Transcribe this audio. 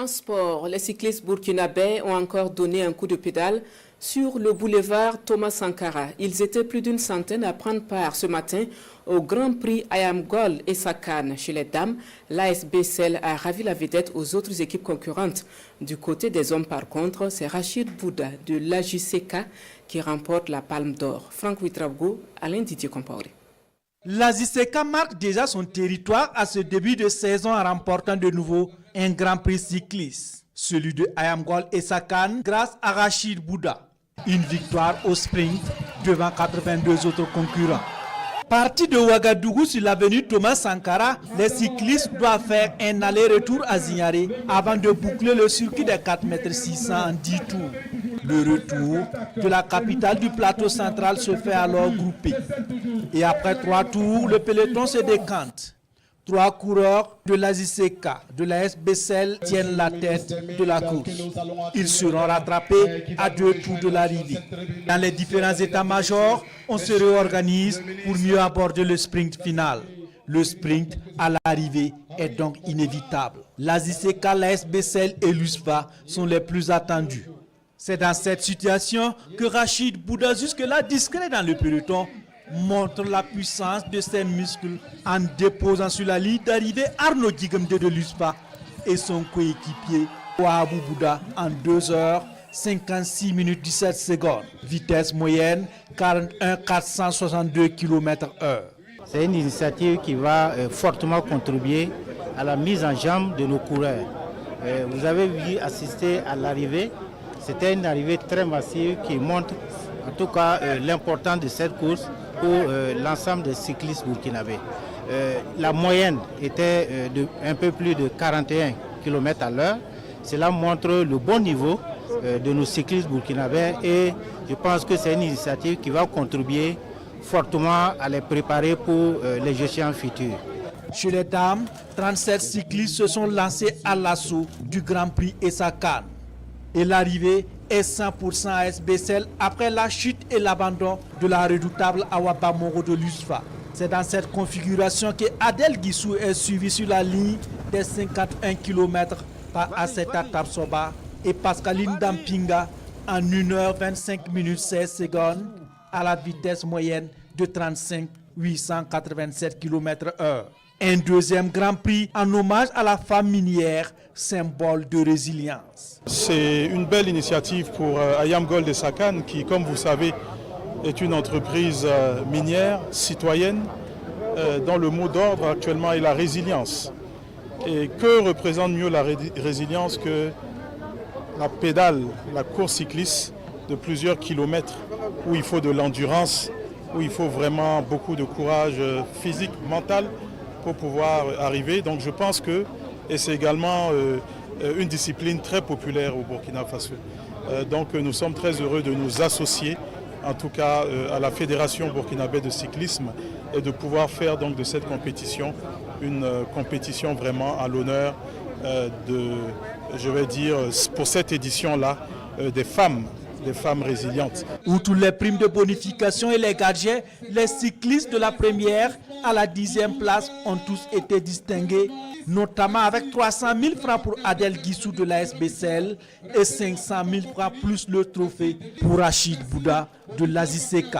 En sport, les cyclistes burkinabés ont encore donné un coup de pédale sur le boulevard Thomas Sankara. Ils étaient plus d'une centaine à prendre part ce matin au Grand Prix Ayamgol et Sakan. Chez les dames, l'AS Bessel a ravi la vedette aux autres équipes concurrentes. Du côté des hommes, par contre, c'est Rachid Bouda de l'AJCK qui remporte la Palme d'Or. Franck Ouitraogo, Alain Didier Compaoré. L'AJCK marque déjà son territoire à ce début de saison en remportant de nouveau un Grand Prix cycliste, celui de Ayamgol et Sakan, grâce à Rachid Bouda. Une victoire au sprint devant 82 autres concurrents. Parti de Ouagadougou sur l'avenue Thomas Sankara, les cyclistes doivent faire un aller-retour à Zignaré avant de boucler le circuit des 4,6 m en 10 tours. Le retour de la capitale du plateau central se fait alors groupé. Et après 3 tours, le peloton se décante. 3 coureurs de l'AJCK, de l'AS Bessel tiennent la tête de la course. Ils seront rattrapés à 2 tours de l'arrivée. Dans les différents états-majors, on se réorganise pour mieux aborder le sprint final. Le sprint à l'arrivée est donc inévitable. L'AJCK, l'AS Bessel et l'USFA sont les plus attendus. C'est dans cette situation que Rachid Bouda, jusque-là discret dans le peloton, montre la puissance de ses muscles en déposant sur la ligne d'arrivée Arnaud Digemde de l'USFA et son coéquipier Ouabou Bouda en 2 h 56 minutes 17 secondes. Vitesse moyenne 41 462 km/h. C'est une initiative qui va fortement contribuer à la mise en jambe de nos coureurs. Vous avez vu assister à l'arrivée. C'était une arrivée très massive qui montre en tout cas l'importance de cette course pour l'ensemble des cyclistes burkinabés. La moyenne était de un peu plus de 41 km à l'heure. Cela montre le bon niveau de nos cyclistes burkinabés et je pense que c'est une initiative qui va contribuer fortement à les préparer pour les échéances futures. Chez les dames, 37 cyclistes se sont lancés à l'assaut du Grand Prix Essakan. Et l'arrivée est 100% AS Bessel après la chute et l'abandon de la redoutable Awaba Moro de l'USFA. C'est dans cette configuration que Adel Guissou est suivi sur la ligne des 51 km par Aseta Tapsoba et Pascaline Dampinga en 1 h 25 minutes 16 secondes à la vitesse moyenne de 35 887 km/h. Un deuxième Grand Prix en hommage à la femme minière, symbole de résilience. C'est une belle initiative pour Ayamgol et Sakan qui, comme vous savez, est une entreprise minière, citoyenne, dont le mot d'ordre actuellement est la résilience. Et que représente mieux la résilience que la pédale, la course cycliste de plusieurs kilomètres où il faut de l'endurance, où il faut vraiment beaucoup de courage physique, mental pour pouvoir arriver. Donc je pense que, et c'est également une discipline très populaire au Burkina Faso. Donc nous sommes très heureux de nous associer, en tout cas à la Fédération burkinabé de cyclisme, et de pouvoir faire donc de cette compétition une compétition vraiment à l'honneur je vais dire, pour cette édition-là, des femmes résilientes. Outre les primes de bonification et les gadgets, les cyclistes de la première à la 10e place ont tous été distingués, notamment avec 300 000 francs pour Adel Guissou de l'AS Bessel et 500 000 francs plus le trophée pour Rachid Bouda de l'AJCK.